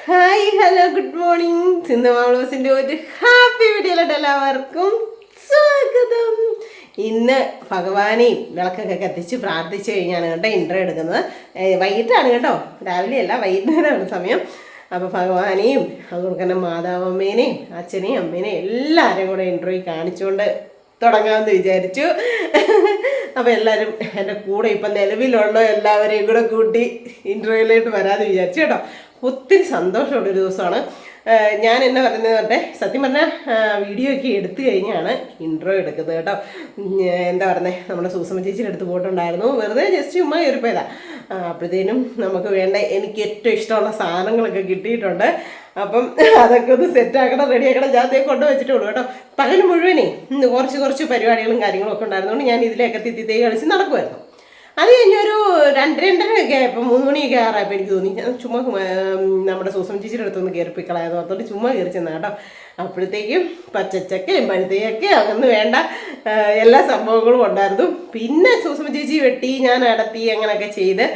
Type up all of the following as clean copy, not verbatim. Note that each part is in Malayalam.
Hi hello good morning. Sindhu മാളൂസിൻ്റെ ഒരു ഹാപ്പി വീഡിയോയിലോട്ട് എല്ലാവർക്കും സ്വാഗതം. ഇന്ന് ഭഗവാനെയും വിളക്കൊക്കെ കത്തിച്ച് പ്രാർത്ഥിച്ചു കഴിഞ്ഞാണ് കേട്ടോ ഇൻട്രോ എടുക്കുന്നത്. വൈകിട്ടാണ് കേട്ടോ, രാവിലെ അല്ല, വൈകുന്നേരമാണ് സമയം. അപ്പോൾ ഭഗവാനെയും അതുപോലെ തന്നെ മാതാവമ്മേനെയും അച്ഛനെയും അമ്മേനെയും എല്ലാവരെയും കൂടെ ഇൻട്രോയിൽ കാണിച്ചുകൊണ്ട് തുടങ്ങാമെന്ന് വിചാരിച്ചു. അപ്പോൾ എല്ലാവരും എൻ്റെ കൂടെ ഇപ്പം നിലവിലുള്ള എല്ലാവരെയും കൂടെ കൂട്ടി ഇൻട്രോയിലോട്ട് വരാമെന്ന് വിചാരിച്ചു കേട്ടോ. ഒത്തിരി സന്തോഷമുള്ളൊരു ദിവസമാണ്. ഞാൻ എന്നെ പറയുന്നത് പറഞ്ഞെ സത്യം പറഞ്ഞാൽ വീഡിയോ ഒക്കെ എടുത്തു കഴിഞ്ഞാണ് ഇൻട്രോ എടുക്കുന്നത് കേട്ടോ. എന്താ പറയുന്നത്, നമ്മുടെ സൂസമ്മ ചേച്ചിയുടെ അടുത്ത് പോയിട്ടുണ്ടായിരുന്നു, വെറുതെ ജസ്റ്റ് ചുമ്മാ കയറിപ്പോയതാണ്. അപ്പോഴത്തേനും നമുക്ക് വേണ്ട എനിക്ക് ഏറ്റവും ഇഷ്ടമുള്ള സാധനങ്ങളൊക്കെ കിട്ടിയിട്ടുണ്ട്. അപ്പം അതൊക്കെ ഒന്ന് സെറ്റാക്കണം, റെഡിയാക്കണം. ഞാൻ അതേ കൊണ്ടുവച്ചിട്ടുള്ളൂ കേട്ടോ. പകൽ മുഴുവനേ കുറച്ച് പരിപാടികളും കാര്യങ്ങളും ഒക്കെ ഉണ്ടായിരുന്നുകൊണ്ട് ഞാൻ ഇതിലേക്ക് തിത്തി കളിച്ച് നടക്കുമായിരുന്നു. അത് കഴിഞ്ഞൊരു 2-2:30 ആയപ്പോൾ 3 മണിയൊക്കെ ആറായപ്പോൾ എനിക്ക് തോന്നി ചുമ്മാ നമ്മുടെ സൂസമ്മ ചേച്ചിയുടെ അടുത്തൊന്ന് കയറിപ്പിക്കളായത് ഓർത്തോണ്ട് ചുമ്മാ കയറി ചെന്ന കേട്ടോ. അപ്പോഴത്തേക്കും പച്ചച്ചക്കയും പഴുത്തയൊക്കെ അങ്ങനെ വേണ്ട എല്ലാ സംഭവങ്ങളും ഉണ്ടായിരുന്നു. പിന്നെ സൂസമ്മ ചേച്ചി വെട്ടി, ഞാൻ അടത്തി, അങ്ങനെയൊക്കെ ചെയ്ത്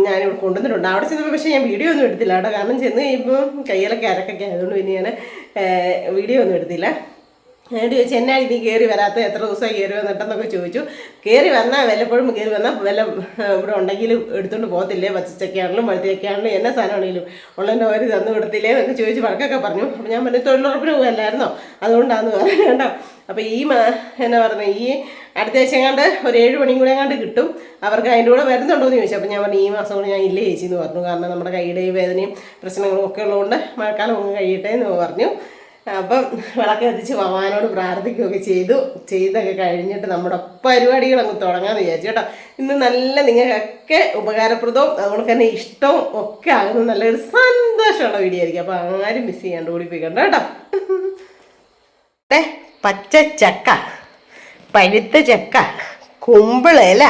ഞാനിവിടെ കൊണ്ടുവന്നിട്ടുണ്ട്. അവിടെ ചെന്നപ്പോൾ പക്ഷേ ഞാൻ വീഡിയോ ഒന്നും എടുത്തില്ല കേട്ടോ. കാരണം ചെന്ന് കഴിയുമ്പോൾ കയ്യിലൊക്കെ അരക്കൊക്കെ ആയതുകൊണ്ട് പിന്നെ ഞാൻ വീഡിയോ ഒന്നും എടുത്തില്ല. എന്നോട് ചോദിച്ചു, എന്നാ നീ കയറി വരാത്ത, എത്ര ദിവസമായി കയറി വന്നിട്ടെന്നൊക്കെ ചോദിച്ചു. കയറി വന്നാൽ വല്ലപ്പോഴും കയറി വന്നാൽ വല്ല ഇവിടെ ഉണ്ടെങ്കിലും എടുത്തുകൊണ്ട് പോകത്തില്ലേ, പച്ചച്ചക്കയാണെങ്കിലും പഴുത്തയൊക്കെയാണെങ്കിലും എന്നാ സാധനമാണെങ്കിലും ഉള്ളതിൻ്റെ അവർ തന്നു കൊടുത്തില്ലേ എന്നൊക്കെ ചോദിച്ച് വഴക്കൊക്കെ പറഞ്ഞു. അപ്പോൾ ഞാൻ പറഞ്ഞു തൊഴിലുറപ്പിന് പോകുമല്ലായിരുന്നോ, അതുകൊണ്ടാന്ന് പറഞ്ഞു കേട്ടോ. അപ്പോൾ എന്നാ പറഞ്ഞത്, ഈ അടുത്ത ആഴ്ച എങ്ങാണ്ട് ഒരു 7 മണിയും കൂടെ എങ്ങാണ്ട് കിട്ടും. അവർക്ക് അതിൻ്റെ കൂടെ വരുന്നുണ്ടോ എന്ന് ചോദിച്ചു. അപ്പോൾ ഞാൻ പറഞ്ഞു ഈ മാസം കൂടെ ഞാൻ ഇല്ലേ ചേച്ചി എന്ന് പറഞ്ഞു. കാരണം നമ്മുടെ കൈയുടെ വേദനയും പ്രശ്നങ്ങളും ഒക്കെ ഉള്ളതുകൊണ്ട് മഴക്കാലം ഒന്ന് കഴിയട്ടെ എന്ന് പറഞ്ഞു. അപ്പം വിളക്ക് കത്തിച്ച് ഭഗവാനോട് പ്രാർത്ഥിക്കുകയൊക്കെ ചെയ്തൊക്കെ കഴിഞ്ഞിട്ട് നമ്മുടെ പരിപാടികൾ അങ്ങ് തുടങ്ങാമെന്ന് വിചാരിച്ചു കേട്ടോ. ഇന്ന് നല്ല നിങ്ങൾക്കൊക്കെ ഉപകാരപ്രദവും അതുകൊണ്ട് തന്നെ ഇഷ്ടവും ഒക്കെ ആകുന്ന നല്ലൊരു സന്തോഷമുള്ള വീഡിയോ ആയിരിക്കും. അപ്പോൾ ആരും മിസ് ചെയ്യാണ്ട് ഓടിപ്പിക്കണ്ട കേട്ടോ. പച്ച ചക്ക, പഴുത്ത ചക്ക, കുമ്പിളയില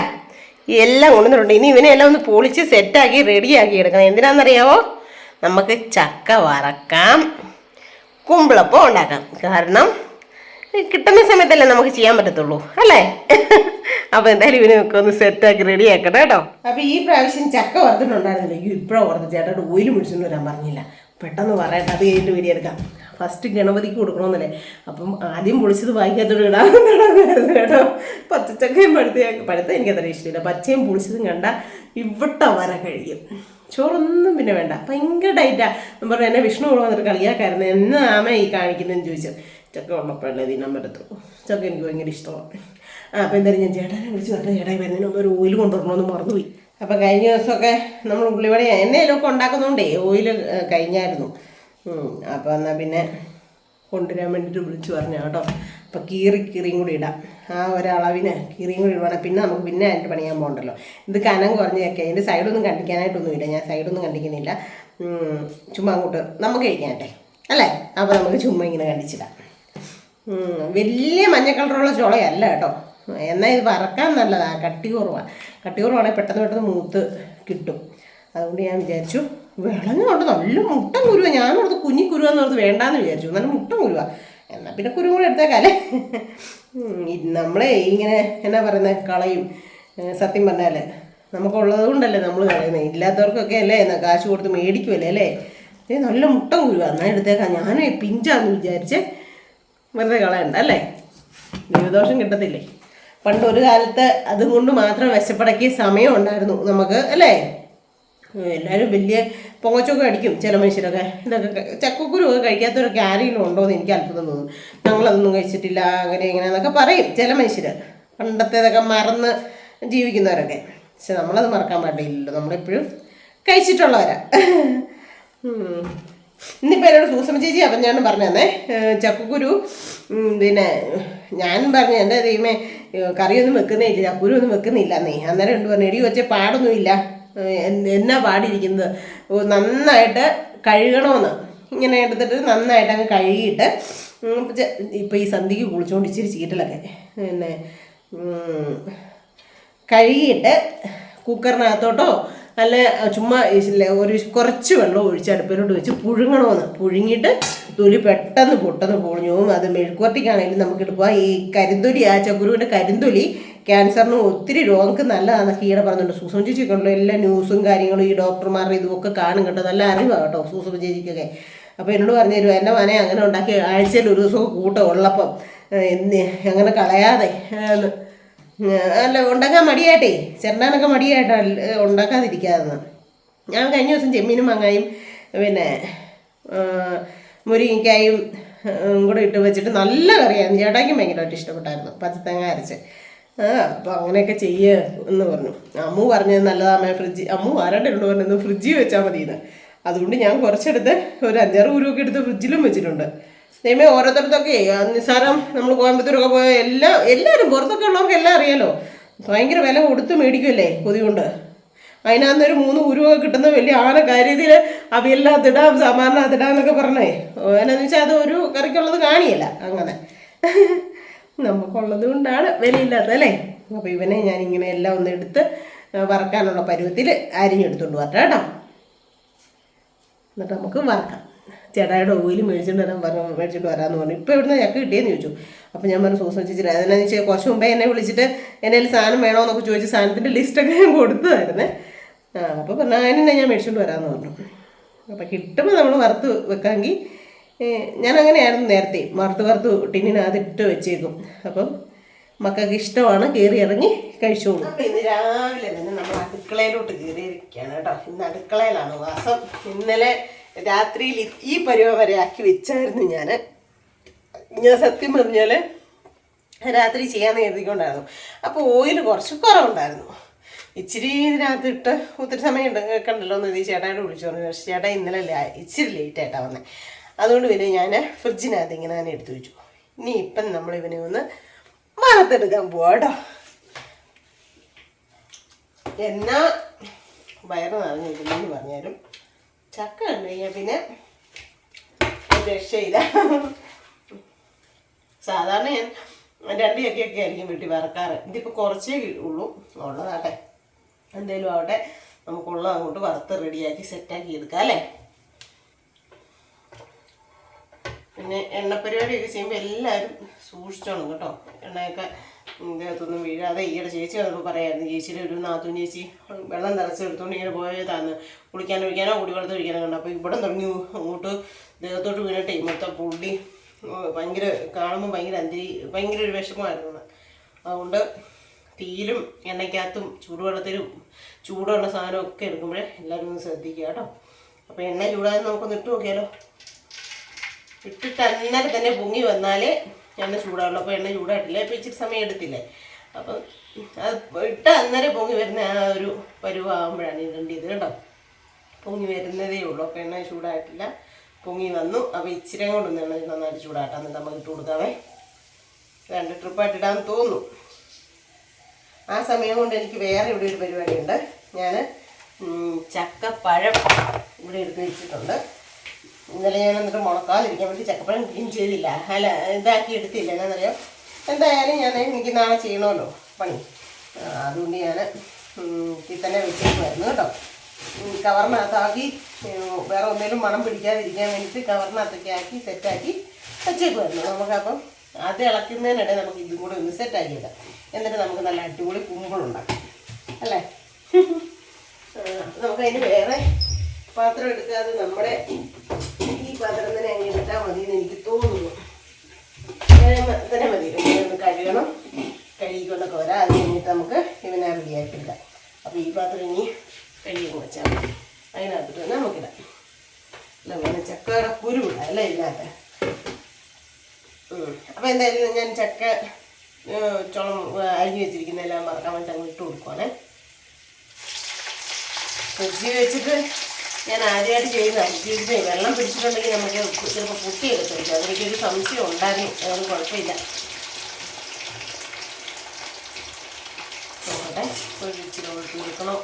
എല്ലാം കൊണ്ടുവന്നിട്ടുണ്ട്. ഇനി ഇവനെല്ലാം ഒന്ന് പൊളിച്ച് സെറ്റാക്കി റെഡിയാക്കി എടുക്കണം. എന്തിനാണെന്നറിയാവോ? നമുക്ക് ചക്ക വറക്കാം, കുമ്പിളപ്പം ഉണ്ടാക്കാം. കാരണം കിട്ടുന്ന സമയത്തല്ലേ നമുക്ക് ചെയ്യാൻ പറ്റത്തുള്ളൂ അല്ലേ? അപ്പോൾ എന്തായാലും ഇവനൊക്കെ ഒന്ന് സെറ്റാക്കി റെഡി ആക്കട്ടെ കേട്ടോ. അപ്പോൾ ഈ പ്രാവശ്യം ചക്ക വറുത്തിട്ടുണ്ടായിരുന്നില്ല. ഇപ്പോഴോ വറുത്ത് ചേട്ടായിട്ട് ഓയിൽ പിടിച്ചൊന്നും വരാൻ പറഞ്ഞില്ല. പെട്ടെന്ന് പറയട്ടെ, അത് കഴിഞ്ഞിട്ട് വീഡിയോ എടുക്കാം. ഫസ്റ്റ് ഗണപതിക്ക് കൊടുക്കണമെന്നല്ലേ. അപ്പം ആദ്യം പൊളിച്ചത് വായിക്കാത്തോട് ഇടാമെന്നുണ്ടായിരുന്നു കേട്ടോ. പച്ചച്ചക്കയും പഴുത്ത എനിക്ക് അത്ര ഇഷ്ടമില്ല. പച്ചയും പൊളിച്ചതും കണ്ട ഇവിടെ വര കഴിയും. ചോറൊന്നും പിന്നെ വേണ്ട, ഭയങ്കര ഡയറ്റാ. ഞാൻ പറഞ്ഞു എന്നെ വിഷ്ണു കൂടെ വന്നിട്ട് കളിയാക്കായിരുന്നു, എന്നാമേ ഈ കാണിക്കുന്നതെന്ന് ചോദിച്ചു. ചക്ക ഉള്ളപ്പോഴല്ലേ തിന്നാൻ പറ്റത്തുള്ളൂ. ചക്ക എനിക്ക് ഭയങ്കര ഇഷ്ടമാണ്. അപ്പോൾ എന്തായാലും ഞാൻ ചേട്ടനെ വിളിച്ച് പറഞ്ഞു, ചേട്ടായി വരുന്നതിന് ഒരു ഓയിൽ കൊണ്ടുവരണമെന്ന് മറന്നുപോയി. അപ്പോൾ കഴിഞ്ഞ ദിവസമൊക്കെ നമ്മൾ ഉള്ളിവട എണ്ണയിലൊക്കെ ഉണ്ടാക്കുന്നതുകൊണ്ടേ ഓയിൽ കഴിഞ്ഞായിരുന്നു. അപ്പോൾ എന്നാൽ പിന്നെ കൊണ്ടുവരാൻ വേണ്ടിയിട്ട് വിളിച്ചു പറഞ്ഞു കേട്ടോ. അപ്പോൾ കീറിയും കൂടി ഇടാം, ആ ഒരളവിന് കീറിയും കൂടി ഇടണം. പിന്നെ നമുക്ക് പിന്നെ അതിൻ്റെ പണിയാൻ പോകണ്ടല്ലോ. ഇത് കനം കുറഞ്ഞൊക്കെ അതിൻ്റെ സൈഡൊന്നും കണ്ടിക്കാനായിട്ടൊന്നുമില്ല. ഞാൻ സൈഡൊന്നും കണ്ടിക്കുന്നില്ല, ചുമ്മാ അങ്ങോട്ട് നമുക്ക് കഴിക്കാനട്ടെ അല്ലേ. അപ്പോൾ നമുക്ക് ചുമ്മാ ഇങ്ങനെ കണ്ടിച്ചിടാം. വലിയ മഞ്ഞ കളറുള്ള ചുളയല്ല കേട്ടോ. എന്നാൽ ഇത് വറക്കാൻ നല്ലതാണ്. കട്ടി കുറവാണെങ്കിൽ പെട്ടെന്ന് മൂത്ത് കിട്ടും. അതുകൊണ്ട് ഞാൻ വിചാരിച്ചു വിളഞ്ഞുകൊണ്ട് നല്ല മുട്ടൻ കുരുവ. ഞാനോടത്ത് കുഞ്ഞിക്കുരുവെന്ന് ഓർത്ത് വേണ്ടാന്ന് വിചാരിച്ചു. നല്ല മുട്ടൻ കുരുവ. എന്നാൽ പിന്നെ കുരു കൂടെ എടുത്തേക്കാല്ലേ. നമ്മളെ ഇങ്ങനെ എന്നാ പറയുന്നത് കളയും. സത്യം പറഞ്ഞാൽ നമുക്കുള്ളത് കൊണ്ടല്ലേ നമ്മൾ കളയുന്നത്. ഇല്ലാത്തവർക്കൊക്കെ അല്ലേ കാശ് കൊടുത്ത് മേടിക്കുമല്ലേ അല്ലേ. നല്ല മുട്ടൻ കുരുവ, എന്നാൽ എടുത്തേക്കാം. ഞാൻ പിഞ്ചാന്ന് വിചാരിച്ച് വെറുതെ കളയണ്ട അല്ലേ. ദൈവദോഷം കിട്ടത്തില്ലേ. പണ്ട് ഒരു കാലത്ത് അതുകൊണ്ട് മാത്രം വിശപ്പടക്കിയ സമയം ഉണ്ടായിരുന്നു നമുക്ക് അല്ലേ. എല്ലാവരും വലിയ പൊങ്ങച്ചൊക്കെ അടിക്കും ചില മനുഷ്യരൊക്കെ. ഇതൊക്കെ ചക്കക്കുരുവൊക്കെ കഴിക്കാത്തവരൊക്കെ ആരെങ്കിലും ഉണ്ടോ എന്ന് എനിക്ക് അത്ഭുതം തോന്നും. ഞങ്ങളതൊന്നും കഴിച്ചിട്ടില്ല അങ്ങനെ ഇങ്ങനെയെന്നൊക്കെ പറയും ചില മനുഷ്യർ, പണ്ടത്തേതൊക്കെ മറന്ന് ജീവിക്കുന്നവരൊക്കെ. പക്ഷെ നമ്മളത് മറക്കാൻ പാടില്ലല്ലോ, നമ്മളെപ്പോഴും കഴിച്ചിട്ടുള്ളവരാ. ഇന്നിപ്പോൾ എന്നോട് സൂസമ്മ ചേച്ചി അപ്പം ഞാൻ പറഞ്ഞു തന്നെ ചക്കക്കുരു. പിന്നെ ഞാൻ പറഞ്ഞു എൻ്റെ ദൈവമേ കറിയൊന്നും വെക്കുന്നേ ഇല്ല, ചക്കക്കുരു ഒന്നും വെക്കുന്നില്ല എന്നേ. അന്നേരം ഉണ്ട് പറഞ്ഞു, എടി വെച്ച പാടൊന്നുമില്ല, എന്നാ പാടിയിരിക്കുന്നത്, നന്നായിട്ട് കഴുകണമെന്ന്. ഇങ്ങനെ എടുത്തിട്ട് നന്നായിട്ട് അങ്ങ് കഴുകിയിട്ട് ഇപ്പോൾ ഈ സന്ധ്യക്ക് കുളിച്ചുകൊണ്ട് ഇച്ചിരി ചീറ്റലൊക്കെ പിന്നെ കഴുകിയിട്ട് കുക്കറിനകത്തോട്ടോ നല്ല ചുമ്മാ ഒരു കുറച്ച് വെള്ളം ഒഴിച്ച് അടുപ്പിലോട്ട് വെച്ച് പുഴുങ്ങണമെന്ന്. പുഴുങ്ങിയിട്ട് തൊലി പെട്ടെന്ന് പൊട്ടെന്ന് പൊളിഞ്ഞു പോകും. അത് മെഴുക്കുവരട്ടിക്കാണെങ്കിലും നമുക്ക് എടുക്കുക. ഈ കരിന്തൊലി, ആ ചക്കുരുവിൻ്റെ കരിന്തൊലി ക്യാൻസറിനും ഒത്തിരി രോഗങ്ങൾക്ക് നല്ലതാണെന്നൊക്കെ ഈയിടെ പറഞ്ഞിട്ടുണ്ട്. സൂസൻ ചേച്ചിക്കുള്ള എല്ലാ ന്യൂസും കാര്യങ്ങളും ഈ ഡോക്ടർമാരുടെ ഇതുമൊക്കെ കാണും കേട്ടോ. നല്ല അറിവാണ് കേട്ടോ സൂസൻ ചേച്ചിക്കൊക്കെ. അപ്പോൾ എന്നോട് പറഞ്ഞു തരും, എൻ്റെ മനെ അങ്ങനെ ഉണ്ടാക്കി ആഴ്ചയിൽ ഒരു ദിവസമൊക്കെ കൂട്ടം ഉള്ളപ്പം അങ്ങനെ കളയാതെ അല്ല ഉണ്ടാക്കാൻ മടിയായിട്ടേ, ചെറുതാനൊക്കെ മടിയായിട്ടാണ് ഉണ്ടാക്കാതിരിക്കാതെന്ന്. ഞാൻ കഴിഞ്ഞ ദിവസം ചെമ്മീനും മങ്ങായും പിന്നെ മുരിങ്ങയ്ക്കായും കൂടെ ഇട്ട് വെച്ചിട്ട് നല്ല കറിയായിരുന്നു. ചേട്ടായിക്കും ഭയങ്കരമായിട്ട് ഇഷ്ടപ്പെട്ടായിരുന്നു, പച്ചത്തേങ്ങ അരച്ച്. അപ്പോൾ അങ്ങനെയൊക്കെ ചെയ്യുക എന്ന് പറഞ്ഞു. അമ്മു പറഞ്ഞത് നല്ലതാമേ അമ്മു ആരാണ്ട് എന്നോട് പറഞ്ഞത് ഫ്രിഡ്ജിൽ വെച്ചാൽ മതിയെന്ന്. അതുകൊണ്ട് ഞാൻ കുറച്ചെടുത്ത് ഒരു 5-6 ഉരുവൊക്കെ എടുത്ത് ഫ്രിഡ്ജിലും വെച്ചിട്ടുണ്ട്. ദൈവമേ, ഓരോരുത്തർക്കൊക്കെ നിസ്സാരം നമ്മൾ കോയമ്പത്തൂരൊക്കെ പോയ എല്ലാവരും പുറത്തൊക്കെ ഉള്ളവർക്ക് എല്ലാം അറിയാലോ, ഭയങ്കര വില കൊടുത്ത് മേടിക്കുമല്ലേ കൊതി കൊണ്ട്. അതിനകത്തൊരു 3 ഉരുവൊക്കെ കിട്ടുന്ന വലിയ കാര്യത്തിൽ അവിയലിനകത്തിടാം, സാമ്പാറിനകത്തിടാന്നൊക്കെ പറഞ്ഞേ. എന്നാന്ന് വെച്ചാൽ അത് ഒരു കറിക്കുള്ളത് കാണിയല്ല. അങ്ങനെ നമുക്കുള്ളത് കൊണ്ടാണ് വിലയില്ലാത്തല്ലേ. അപ്പോൾ ഇവനെ ഞാനിങ്ങനെ എല്ലാം ഒന്ന് എടുത്ത് വറക്കാനുള്ള പരുവത്തിൽ അരിഞ്ഞെടുത്തുകൊണ്ട് വരട്ടെ കേട്ടോ. എന്നിട്ട് നമുക്ക് വറക്കാം. ചേട്ടായുടെ ഓയിൽ മേടിച്ചിട്ട് വരാമെന്ന് പറഞ്ഞു. ഇപ്പോൾ എവിടുന്ന് ചക്ക കിട്ടിയെന്ന് ചോദിച്ചു. അപ്പോൾ ഞാൻ പറഞ്ഞു സൂസൻ ചേച്ചി അതെന്നു വെച്ചാൽ കുറച്ച് മുമ്പേ എന്നെ വിളിച്ചിട്ട് എൻ്റെ സാധനം വേണമെന്നൊക്കെ ചോദിച്ച് സാധനത്തിൻ്റെ ലിസ്റ്റൊക്കെ ഞാൻ കൊടുത്തതായിരുന്നേ. അപ്പോൾ പറഞ്ഞാൽ അതിനെ ഞാൻ മേടിച്ചുകൊണ്ട് വരാമെന്ന് പറഞ്ഞു. അപ്പോൾ കിട്ടുമ്പോൾ നമ്മൾ വറുത്ത് വെക്കാമെങ്കിൽ ഞാനങ്ങനെയായിരുന്നു നേരത്തെ, വറുത്ത് ടിന്നിനകത്തിട്ട് വെച്ചേക്കും. അപ്പം മക്കൾക്ക് ഇഷ്ടമാണ്, കയറി ഇറങ്ങി കഴിച്ചോളൂ. അപ്പം ഇന്ന് രാവിലെ തന്നെ നമ്മൾ അടുക്കളയിലോട്ട് കയറിയിരിക്കുകയാണ് കേട്ടോ. ഇന്ന് അടുക്കളയിലാണ് വാസം. ഇന്നലെ രാത്രിയിൽ ഈ പരുവം വരെ ആക്കി വെച്ചായിരുന്നു ഞാൻ സത്യം പറഞ്ഞാൽ രാത്രി ചെയ്യാമെന്ന് കരുതിക്കൊണ്ടായിരുന്നു. അപ്പോൾ ഓയിൽ കുറച്ച് കുറവുണ്ടായിരുന്നു. ഇച്ചിരി ഇതിനകത്തിട്ട് ഒത്തിരി സമയം കണ്ടല്ലോ എന്ന് ചേട്ടായിട്ട് വിളിച്ചു പറഞ്ഞു. പക്ഷേ ചേട്ടാ ഇന്നലെ ഇച്ചിരി ലേറ്റായിട്ടാണ് വന്നത്. അതുകൊണ്ട് പിന്നെ ഞാൻ ഫ്രിഡ്ജിനകത്ത് ഇങ്ങനെ തന്നെ എടുത്തു വെച്ചു. ഇനി ഇപ്പം നമ്മൾ ഇവനെ ഒന്ന് വറുത്തെടുക്കാൻ പോവാം കേട്ടോ. എന്നാ വയറ് നിറഞ്ഞിരിക്കുന്നെന്ന് പറഞ്ഞാലും ചക്ക കണ്ടു കഴിഞ്ഞാൽ പിന്നെ രക്ഷയില്ല. സാധാരണ ഞാൻ 2 ചക്കയൊക്കെ ആയിരിക്കും വീട്ടിൽ വറക്കാറ്. ഇതിപ്പോൾ കുറച്ചേ ഉള്ളൂ, ഉള്ളതാട്ടെ എന്തേലും ആവട്ടെ. നമുക്കുള്ളത് അങ്ങോട്ട് വറുത്ത് റെഡിയാക്കി സെറ്റാക്കി എടുക്കാം അല്ലേ. പിന്നെ എണ്ണപ്പരിപാടിയൊക്കെ ചെയ്യുമ്പോൾ എല്ലാവരും സൂക്ഷിച്ചോണം കേട്ടോ. എണ്ണയൊക്കെ ഇതിനകത്തൊന്നും വീഴാതെ. ഈയിടെ ചേച്ചി വന്നപ്പോൾ പറയായിരുന്നു, ചേച്ചിയുടെ ഒരു നാത്തൂൻ ചേച്ചി വെള്ളം നിറച്ചെടുത്തുകൊണ്ട് ഇങ്ങനെ പോയതാന്ന് കുടിക്കാനോ കുടിവെള്ളത്തിൽ ഒഴിക്കാനോ കണ്ടു. അപ്പോൾ ഇവിടെ തുടങ്ങി അങ്ങോട്ട് ദേഹത്തോട്ട് വീണിട്ടേ മൊത്തം പുള്ളി ഭയങ്കര കാണുമ്പോൾ ഭയങ്കര ഒരു വിഷമമായിരുന്നു. അതുകൊണ്ട് തീയിലും എണ്ണയ്ക്കകത്തും ചൂടുവെള്ളത്തിലും ചൂടുള്ള സാധനമൊക്കെ എടുക്കുമ്പോഴേ എല്ലാവരും ഒന്ന് ശ്രദ്ധിക്കുക കേട്ടോ. അപ്പോൾ എണ്ണ ചൂടാതെ നമുക്കൊന്ന് ഇട്ട് നോക്കിയാലോ. ഇട്ടിട്ട് അന്നേരം തന്നെ പൊങ്ങി വന്നാലേ എണ്ണ ചൂടാവുള്ളൂ. അപ്പോൾ എണ്ണ ചൂടായിട്ടില്ല, ഇപ്പോൾ ഇച്ചിരി സമയം എടുത്തില്ലേ. അപ്പം അത് ഇട്ട് അന്നേരം പൊങ്ങി വരുന്ന ആ ഒരു പരുവാകുമ്പോഴാണ് ഇടേണ്ടത് കേട്ടോ. പൊങ്ങി വരുന്നതേ ഉള്ളൂ. അപ്പോൾ എണ്ണ ചൂടായിട്ടില്ല, പൊങ്ങി വന്നു. അപ്പോൾ ഇച്ചിരി കൊണ്ടൊന്ന് എണ്ണ നന്നായിട്ട് ചൂടാട്ടാം. എന്നിട്ട് നമുക്ക് ഇട്ട് കൊടുക്കാവേ. 2 ട്രിപ്പായിട്ട് ഇടാൻ തോന്നുന്നു. ആ സമയം കൊണ്ട് എനിക്ക് വേറെ ഇവിടെ ഒരു പരിപാടിയുണ്ട്. ഞാൻ ചക്കപ്പഴം ഇവിടെ എടുത്ത് വെച്ചിട്ടുണ്ട്. ഇന്നലെ ഞാൻ എന്നിട്ട് മുളക്കാതിരിക്കാൻ വേണ്ടി ചക്കപ്പഴം ക്ലീൻ ചെയ്തില്ല, അല്ല ഇതാക്കി എടുത്തില്ല. എന്നാന്നറിയാം, എന്തായാലും എനിക്ക് നാളെ ചെയ്യണമല്ലോ പണി. അതുകൊണ്ട് ഞാൻ തന്നെ വെച്ചേക്കുമായിരുന്നു കേട്ടോ. കവറിനകത്താക്കി വേറെ ഒന്നേലും മണം പിടിക്കാതിരിക്കാൻ വേണ്ടിയിട്ട് കവറിനകത്തൊക്കെ ആക്കി സെറ്റാക്കി വെച്ചേക്കുമായിരുന്നു. നമുക്കപ്പം അത് ഇളക്കുന്നതിനിടെ നമുക്ക് ഇതും കൂടെ ഒന്ന് സെറ്റാക്കിയിടാം. എന്നിട്ട് നമുക്ക് നല്ല അടിപൊളി കുമ്പിളുണ്ടാക്കാം അല്ലേ. നമുക്കതിന് വേറെ പാത്രം എടുക്കാതെ നമ്മുടെ ഈ പാത്രം തന്നെ അങ്ങ് എടുത്താൽ മതി എന്ന് എനിക്ക് തോന്നുന്നു. തന്നെ മതി. ഒന്ന് കഴുകണം, കഴുകിക്കൊണ്ടൊക്കെ വരാം. അത് കഴിഞ്ഞിട്ട് നമുക്ക് ഇവനെ റെഡിയാക്കിയിടാം. അപ്പോൾ ഈ പാത്രം ഇനി കഴുകി വെച്ചാൽ മതി. അതിനകത്തിട്ട് തന്നെ നമുക്കിടാം. അല്ല വേണം ചക്കയുടെ കുരുവിടാം അല്ലേ ഇതിനകത്ത്. അപ്പോൾ എന്തായാലും ഞാൻ ചക്ക ചോളം അരിഞ്ഞ് വെച്ചിരിക്കുന്നതെല്ലാം മറക്കാൻ വേണ്ടി അങ്ങ് ഇട്ട് കൊടുക്കുവാണേ. ഫ്രിഡ്ജിൽ വെച്ചിട്ട് ഞാൻ ആദ്യമായിട്ട് ചെയ്യുന്നതാണ്. ഫ്രിഡ്ജിൽ വെള്ളം പിടിച്ചിട്ടുണ്ടെങ്കിൽ നമുക്ക് ചിലപ്പോൾ പൊട്ടിയൊക്കെ കഴിക്കും. അതെനിക്കൊരു സംശയം ഉണ്ടായിരുന്നു. അതൊന്നും കുഴപ്പമില്ല. നോക്കട്ടെ, ഒരു ഇച്ചിരി ഒഴിച്ച് കൊടുക്കണോ.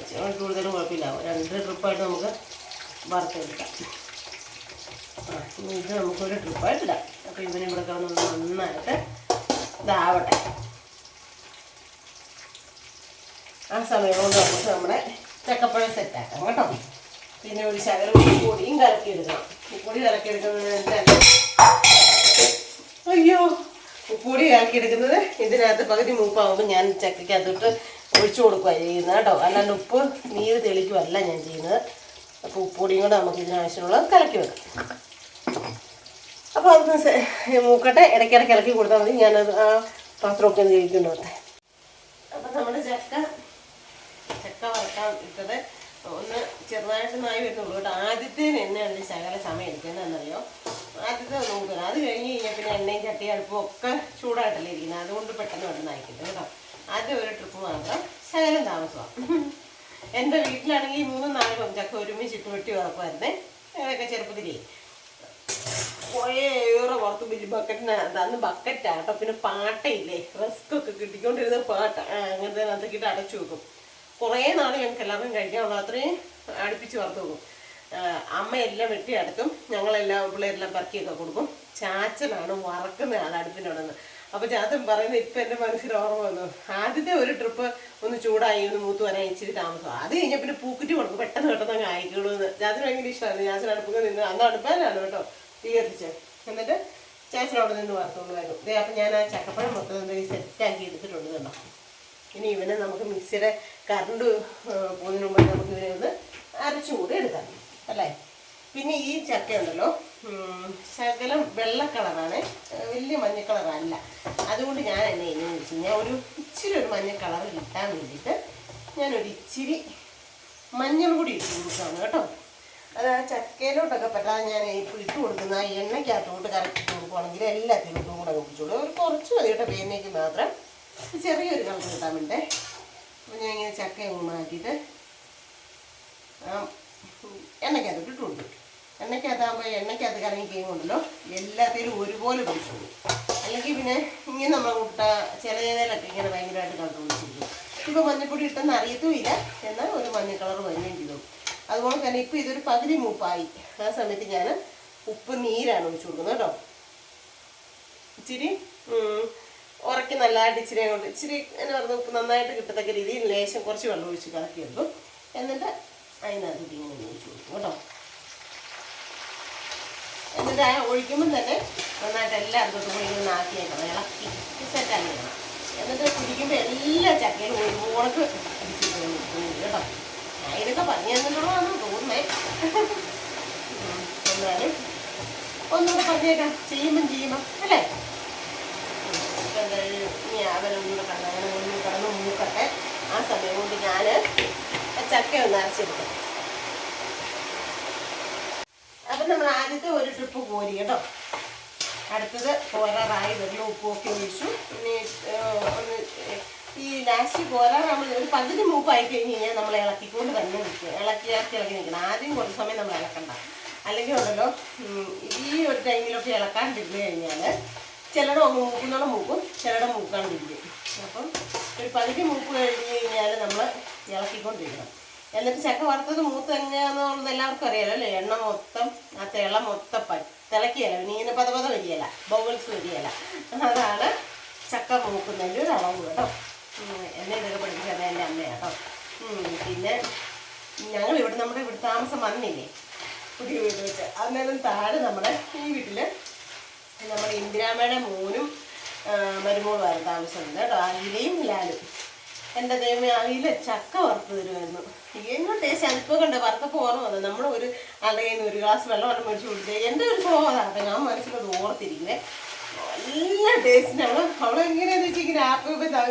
ഇച്ചിരി ഒഴിച്ച് കൊടുത്താലും കുഴപ്പമില്ല. 2 ട്രിപ്പായിട്ട് നമുക്ക് വറുത്തെടുക്കാം. ഇത് നമുക്കൊരു ട്രിപ്പായിട്ടിടാം. അപ്പോൾ ഇവനെ ഇവിടെ കിടന്ന് നന്നായിട്ട് ഇതാവട്ടെ. ആ സമയം കൊണ്ട് നമുക്ക് നമ്മുടെ ചക്കപ്പഴം സെറ്റാക്കാം കേട്ടോ. പിന്നെ ഒരു ശകലം ഉപ്പുപൊടിയും കലക്കിയെടുക്കണം. ഉപ്പുപൊടി കലക്കിയെടുക്കുന്നത് അയ്യോ ഉപ്പുപൊടി കലക്കിയെടുക്കുന്നത് ഇതിനകത്ത് പകുതി മൂപ്പാകുമ്പോൾ ഞാൻ ചക്കയ്ക്കകത്തോട്ട് ഒഴിച്ചു കൊടുക്കുകയാണ് ചെയ്യുന്നത് കേട്ടോ. അല്ലാണ്ട് ഉപ്പ് നീര് തെളിക്കുമല്ല ഞാൻ ചെയ്യുന്നത്. അപ്പോൾ ഉപ്പുപൊടിയും കൂടെ നമുക്ക് ഇതിനാവശ്യമുള്ളത് കലക്കി വെക്കാം. അപ്പോൾ അതൊന്ന് മൂക്കട്ടെ, ഇടയ്ക്കിടയ്ക്ക് ഇളക്കി കൊടുത്താൽ മതി. ഞാനത് ആ പാത്രമൊക്കെ ഒന്ന് കഴിക്കൊണ്ട് വരട്ടെ. അപ്പം നമ്മുടെ ചക്ക വറക്കാൻ ഇട്ടത് ഒന്ന് ചെറുതായിട്ട് നായി വരുന്നുള്ളൂ കേട്ടോ. ആദ്യത്തേന് എണ്ണ ശകല സമയം എടുക്കുന്നതെന്നറിയോ. ആദ്യത്തെ നോക്കുക, അത് കഴിഞ്ഞ് കഴിഞ്ഞാൽ പിന്നെ എണ്ണയും ചട്ടി അടുപ്പും ഒക്കെ ചൂടായിട്ടല്ലേ ഇരിക്കുന്നത്. അതുകൊണ്ട് പെട്ടെന്ന് പെട്ടെന്ന് ആയിക്കിട്ടും കേട്ടോ. ആദ്യം ഒരു ട്രിപ്പ് മാത്രം ശകലം താമസമാണ്. എൻ്റെ വീട്ടിലാണെങ്കിൽ 3-4 ചക്ക ഒരുമിച്ചിട്ട് വെട്ടി വറക്കുമായിരുന്നേ. അതൊക്കെ ചെറുപ്പത്തിലേ കുറേയേറെ പുറത്ത് വലിയ ബക്കറ്റിനകത്ത് അന്ന് ബക്കറ്റാണ് കേട്ടോ. പിന്നെ പാട്ടയില്ലേ, റസ്കൊക്കെ കിട്ടിക്കൊണ്ടിരുന്ന പാട്ട അങ്ങനത്തെ അതിനകത്തേക്കിട്ട് അടച്ചു വെക്കും. കുറേ നാൾ ഞങ്ങൾക്ക് എല്ലാവർക്കും കഴിക്കാനുള്ള അത്രയും അടുപ്പിച്ച് വറുത്ത് വെക്കും. അമ്മയെല്ലാം വെട്ടി അടുത്തും ഞങ്ങളെല്ലാം പിള്ളേരെല്ലാം പറക്കിയൊക്കെ കൊടുക്കും. ചാച്ചനാണ് വറക്കുന്ന ആൾ അടുപ്പിൻ്റെ അവിടെ നിന്ന്. അപ്പോൾ ചാച്ചൻ പറയുന്നത് ഇപ്പം എൻ്റെ മനസ്സിൽ ഓർമ്മ വന്നു. ആദ്യത്തെ ഒരു ട്രിപ്പ് ഒന്ന് ചൂടായി ഒന്ന് മൂത്ത് വരാൻ ഇച്ചിരി താമസം. അത് കഴിഞ്ഞാൽ പിന്നെ പൂക്കുറ്റി കൊടുക്കും, പെട്ടെന്ന് അങ്ങ് ആയിക്കോളൂ എന്ന്. ചാച്ചന് ഭയങ്കര ഇഷ്ടമായിരുന്നു. ചാച്ചൻ അടുപ്പൊക്കെ നിന്ന് അന്ന് അടുപ്പാനാണ് കേട്ടോ തീ കത്തിച്ച്. എന്നിട്ട് ചാച്ചൻ അവിടെ നിന്ന് വറുത്തോണ്ട് വരും. അപ്പം ഞാൻ ആ ചക്കപ്പഴം മൊത്തം സെറ്റാക്കി എടുത്തിട്ടുണ്ട് കേട്ടോ. ഇനി ഇവനെ നമുക്ക് മിക്സിയുടെ കറണ്ട് പോകുന്നതിന് മുമ്പ് നമുക്ക് ഇവനെ ഒന്ന് അരച്ചും കൂടി എടുക്കാം അല്ലേ. പിന്നെ ഈ ചക്ക ഉണ്ടല്ലോ ശകലം വെള്ള കളറാണ്, വലിയ മഞ്ഞ കളറല്ല. അതുകൊണ്ട് ഞാൻ എന്നെ എങ്ങനെയാണെന്ന് വെച്ച് കഴിഞ്ഞാൽ ഒരു ഇച്ചിരി ഒരു മഞ്ഞ കളർ കിട്ടാൻ വേണ്ടിയിട്ട് ഞാനൊരു ഇച്ചിരി മഞ്ഞൾ കൂടി ഇട്ട് കൊടുക്കുകയാണ് കേട്ടോ. അത് ആ ചക്കയിലോട്ടൊക്കെ പറ്റാതെ ഞാൻ ഇപ്പോൾ ഇട്ട് കൊടുക്കുന്ന ആ എണ്ണയ്ക്കകത്തോട്ട് കറക്റ്റ് ഇട്ട് കൊടുക്കുകയാണെങ്കിൽ എല്ലാത്തിലോട്ടും കൂടെ കുടിച്ചോളൂ. ഒരു കുറച്ച് മതി കേട്ടോ, പേനയ്ക്ക് മാത്രം ചെറിയൊരു കളർ കിട്ടാൻ വേണ്ടേ. അപ്പോൾ ഞാൻ ഇങ്ങനെ ചക്ക അങ്ങ് മാറ്റിയിട്ട് എണ്ണയ്ക്കകത്തോട്ട് ഇട്ട് കൊടുക്കും. എണ്ണയ്ക്കകത്താകുമ്പോൾ എണ്ണയ്ക്കകത്ത് കറങ്ങി കഴിയുമ്പോണ്ടല്ലോ എല്ലാത്തിലും ഒരുപോലെ പിടിച്ചോളൂ. അല്ലെങ്കിൽ പിന്നെ ഇങ്ങനെ നമ്മൾ മുട്ട ചിലതിലൊക്കെ ഇങ്ങനെ ഭയങ്കരമായിട്ട് കളർ പിടിച്ചിരിക്കും. ഇപ്പോൾ മഞ്ഞപ്പൊടി ഇട്ടെന്ന് അറിയത്തുമില്ല, എന്നാൽ ഒരു മഞ്ഞ കളർ വരികയും ചെയ്തു. അതുപോലെ തന്നെ ഇപ്പോൾ ഇതൊരു പകുതി മൂപ്പായി. ആ സമയത്ത് ഞാൻ ഉപ്പ് നീരാണ് ഒഴിച്ചു കൊടുക്കുന്നത് കേട്ടോ. ഇച്ചിരി ഉറക്കി നല്ലതായിട്ട് ഇച്ചിരി കൊണ്ട് ഇച്ചിരി എന്ന് പറഞ്ഞാൽ ഉപ്പ് നന്നായിട്ട് കിട്ടത്തക്ക രീതിയിൽ ലേശം കുറച്ച് വെള്ളം ഒഴിച്ച് കലക്കിയെടുക്കും. എന്നിട്ട് അതിനകത്ത് ഇങ്ങനെ ഒഴിച്ചു കൊടുക്കും കേട്ടോ. എന്നിട്ട് ആ ഒഴിക്കുമ്പം തന്നെ നന്നായിട്ട് എല്ലാം അടുത്തോട്ട് ഇങ്ങനെ ആക്കിയേക്കണം, ഇളക്കി സെറ്റാക്കി വേണം. എന്നിട്ട് കുടിക്കുമ്പോൾ എല്ലാ ചക്കയിലും ഒരുപോലെ അടിച്ചിട്ട് കേട്ടോ. ഇതൊക്കെ പറഞ്ഞു തന്നിട്ടുള്ളതാണെന്ന് തോന്നുന്നേ. എന്നാലും ഒന്നുകൂടെ പറഞ്ഞേക്കാം, ചെയ്യുമ്പം അല്ലേ. എന്തായാലും ഇനി അവനൊന്നുകൂടെ കിടന്ന് മൂക്കട്ടെ. ആ സമയം കൊണ്ട് ഞാൻ ചക്ക ഒന്ന് അരച്ചെടുക്കാം. അപ്പം നമ്മൾ ആദ്യത്തെ ഒരു ട്രിപ്പ് കോരി കേട്ടോ. അടുത്തത് കോരാറായി വെള്ളം ഉപ്പുമൊക്കെ ഒഴിച്ചു. പിന്നെ ഒന്ന് ഈ ലാസ്റ്റ് കോരാറാകുമ്പോൾ ഒരു പകുതി മൂപ്പായി കഴിഞ്ഞ് കഴിഞ്ഞാൽ നമ്മൾ ഇളക്കിക്കൊണ്ട് തന്നെ നിൽക്കുക. ഇളക്കി നിൽക്കണം. ആദ്യം കുറച്ച് സമയം നമ്മൾ ഇളക്കണ്ട. അല്ലെങ്കിൽ ഉണ്ടല്ലോ ഈ ഒരു ടൈമിലൊക്കെ ഇളക്കാണ്ടിരുന്ന് കഴിഞ്ഞാൽ ചിലരുടെ മൂക്കുന്നോടെ മൂക്കും, ചിലരുടെ മൂക്കാണ്ടിരിക്കും. അപ്പം ഒരു പകുതി മൂപ്പ് കഴിഞ്ഞ് കഴിഞ്ഞാൽ നമ്മൾ ഇളക്കിക്കൊണ്ടിരിക്കണം. എന്നിട്ട് ചക്ക വറുത്തത് മൂത്ത് എങ്ങനെയാണെന്നുള്ളത് എല്ലാവർക്കും അറിയാലോ അല്ലേ. എണ്ണ മൊത്തം ആ തിള മൊത്തം തിളക്കിയല്ല, പിന്നെ ഇങ്ങനെ പതപത വരികയല്ല, ബൗൾസ് വരികയല്ല. അതാണ് ചക്ക മൂക്കുന്നതിൻ്റെ ഒരു അളവ് കേട്ടോ. എന്നെ ഇതൊക്കെ പഠിപ്പിച്ചത് എൻ്റെ അമ്മയാണ് കേട്ടോ. പിന്നെ ഞങ്ങളിവിടെ നമ്മുടെ ഇവിടെ താമസം വന്നില്ലേ പുതിയ വീട് വെച്ച്, അന്നേരം താഴെ നമ്മുടെ ഈ വീട്ടിൽ നമ്മുടെ ഇന്ദിരാമ്മയുടെ മോനും മരുമോളുമായിരുന്നു താമസമുണ്ട് കേട്ടോ. അഖിലയും ലാലും. എൻ്റെ ദൈവമേ, അഖില ചക്ക വറുത്ത് തരുമായിരുന്നു. എന്നും ടേസ്റ്റ് അതിപ്പോൾ കണ്ട് വറുത്തപ്പോൾ ഓർമ്മ വന്നത്. നമ്മൾ ഒരു ആളുടെ കയ്യിൽ നിന്ന് ഒരു ഗ്ലാസ് വെള്ളം മേടിച്ച് കുടിച്ചത് എൻ്റെ ഒരു സ്വഭാവമാണ്. ഞാൻ മനസ്സിലത് ഓർത്തിരിക്കുന്നത് നല്ല ടേസ്റ്റിനാണ്. അവളെങ്ങനെയാണെന്ന് വെച്ചാൽ ഇങ്ങനെ ആപ്പ്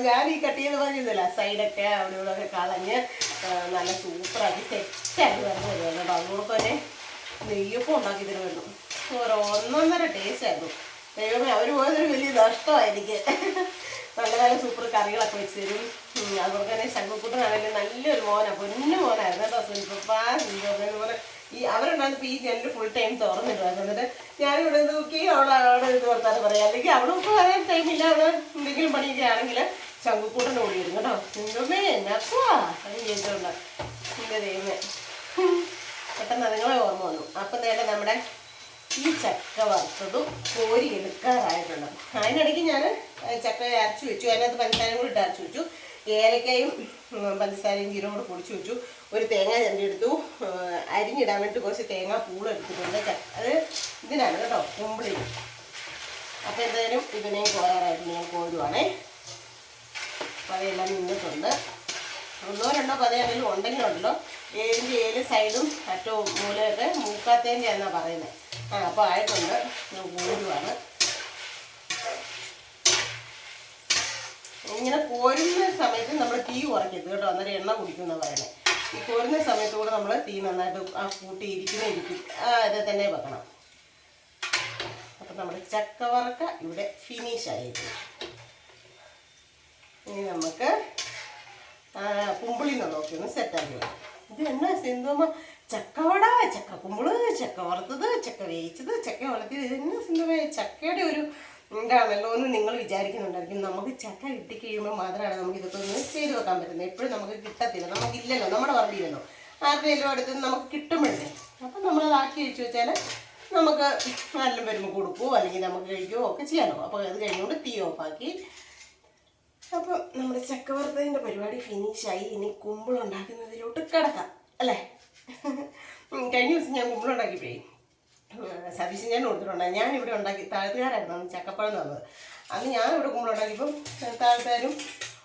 ഞാൻ ഈ കട്ട് ചെയ്ത് പറഞ്ഞിരുന്നില്ല, സൈഡൊക്കെ അവിടെ ഇവിടെ ഒക്കെ കളഞ്ഞ് നല്ല സൂപ്പറാക്കി സെറ്റാക്കി വരണം തരുമായിരുന്നു കേട്ടോ. അതുകൊണ്ട് തന്നെ നെയ്യപ്പം ഉണ്ടാക്കി തരുമായിരുന്നു. ഒന്നൊന്നര ടേസ്റ്റായിരുന്നു. ദൈവമേ, അവർ പോയതൊരു വലിയ നഷ്ടമായിരിക്കും. നല്ല നല്ല സൂപ്പർ കറികളൊക്കെ വെച്ച് തരും. അതുപോലെ തന്നെ ശങ്കുക്കുട്ടനാണെങ്കിലും നല്ലൊരു മോനാണ്, പൊന്നു മോനായിരുന്നു കേട്ടോ. സുനിപ്പ ഈ അവരുണ്ടായിരുന്നപ്പോൾ ഈ ജനൽ ഫുൾ ടൈം തുറന്നിടുമായിരുന്നു. എന്നിട്ട് ഞാനിവിടെ നോക്കി അവിടെ ഇത് വർത്താനം പറയാം. അല്ലെങ്കിൽ അവൾക്ക് പറയാൻ ടൈമില്ല, അവിടെ എന്തെങ്കിലും പണിയൊക്കെ ആണെങ്കിൽ ശങ്കുക്കൂട്ടൻ ഓടി വരും കേട്ടോ. നിങ്ങമേ എന്നക്കുവാ അത് ചെയ്തിട്ടുണ്ട്. എൻ്റെ ദൈവമേ, പെട്ടെന്ന് നിങ്ങളെ ഓർമ്മ വന്നു. അപ്പം നേരെ നമ്മുടെ ഈ ചക്ക വറുത്തതും കോരി എടുക്കാറായിട്ടുണ്ട്. അതിനിടയ്ക്ക് ഞാൻ ചക്ക അരച്ചു വെച്ചു, അതിനകത്ത് പഞ്ചസാരയും കൂടി ഇട്ട് അരച്ചു വെച്ചു. ഏലക്കയും പഞ്ചസാരയും ജീരകം കൂടെ പൊടിച്ച് വെച്ചു. ഒരു തേങ്ങ എടുത്തു. അരിഞ്ഞിടാൻ വേണ്ടി കുറച്ച് തേങ്ങ പൂള് എടുത്തിട്ടുണ്ട്. അത് ഇതിനാണ് കേട്ടോ, കുമ്പിളി. അപ്പം എന്തായാലും ഇതിനെയും കോരാറായിട്ട് ഞാൻ കോരുവാണേ. പതയെല്ലാം നിന്നിട്ടുണ്ട്. 1-2 പതയാണെങ്കിലും ഉണ്ടെങ്കിലുണ്ടല്ലോ, 7 സൈഡും അറ്റവും മൂലയൊക്കെ മൂക്കാത്തേൻ്റെ എന്നാണ് പറയുന്നത്. അപ്പോൾ ആയിട്ടുണ്ട്. ഞാൻ കോരുവാണ്. ഇങ്ങനെ കോരുന്ന സമയത്ത് നമ്മൾ തീ കുറയ്ക്കരുത് കേട്ടോ, അന്നേരം എണ്ണ കുടിക്കുന്ന പറയുന്നത്. ഈ കോരുന്ന സമയത്ത് കൂടെ നമ്മൾ തീ നന്നായിട്ട് ഇരിക്കും ഇത് തന്നെ വെക്കണം. അപ്പം നമ്മുടെ ചക്ക വറക്ക ഇവിടെ ഫിനിഷ് ആയിരിക്കും. ഇനി നമുക്ക് കുമ്പിളിന്ന് നോക്കി ഒന്ന് സെറ്റാക്കി വേണം. ഇത് എന്നാ സിന്ധുമ്മ ചക്കവട, ചക്ക കുമ്പിള്, ചക്ക വറുത്തത്, ചക്ക വേവിച്ചത്, ചക്ക വളർത്തിയത്, ഇത് എന്നാ സിന്ധുമ്മ ചക്കയുടെ ഒരു ഇതാണല്ലോ എന്ന് നിങ്ങൾ വിചാരിക്കുന്നുണ്ടായിരിക്കും. നമുക്ക് ചക്ക കിട്ടിക്കഴിയുമ്പോൾ മാത്രമാണ് നമുക്ക് ഇതൊക്കെ ഒന്ന് ചെയ്ത് വെക്കാൻ പറ്റുന്നത്. എപ്പോഴും നമുക്ക് കിട്ടത്തില്ല, നമുക്കില്ലല്ലോ, നമ്മുടെ പറമ്പില്ലല്ലോ, ആരുടെയെങ്കിലും അടുത്ത് നമുക്ക് കിട്ടുമ്പോഴേ. അപ്പം നമ്മളത് ആക്കി വെച്ച് വെച്ചാൽ നമുക്ക് നല്ല വരുമ്പോൾ കൊടുക്കുമോ അല്ലെങ്കിൽ നമുക്ക് കഴിക്കുകയോ ഒക്കെ ചെയ്യാമല്ലോ. അപ്പോൾ അത് കഴിഞ്ഞുകൊണ്ട് തീ ഓഫാക്കി. അപ്പം നമ്മുടെ ചക്ക വറുത്തതിൻ്റെ പരിപാടി ഫിനിഷായി. ഇനി കുമ്പിളുണ്ടാക്കുന്നതിലോട്ട് കിടക്കാം അല്ലേ. കഴിഞ്ഞ ദിവസം ഞാൻ കുമ്പിളുണ്ടാക്കിപ്പോയി. സതീശൻ ഞാൻ കൊടുത്തിട്ടുണ്ടായി. ഞാനിവിടെ ഉണ്ടാക്കി താഴ്ത്തുകാരായിരുന്നു അന്ന് ചക്കപ്പഴം എന്ന് പറഞ്ഞത്. അന്ന് ഞാനിവിടെ കുമ്പിളുണ്ടാക്കിയപ്പം താഴ്ത്തുകാരും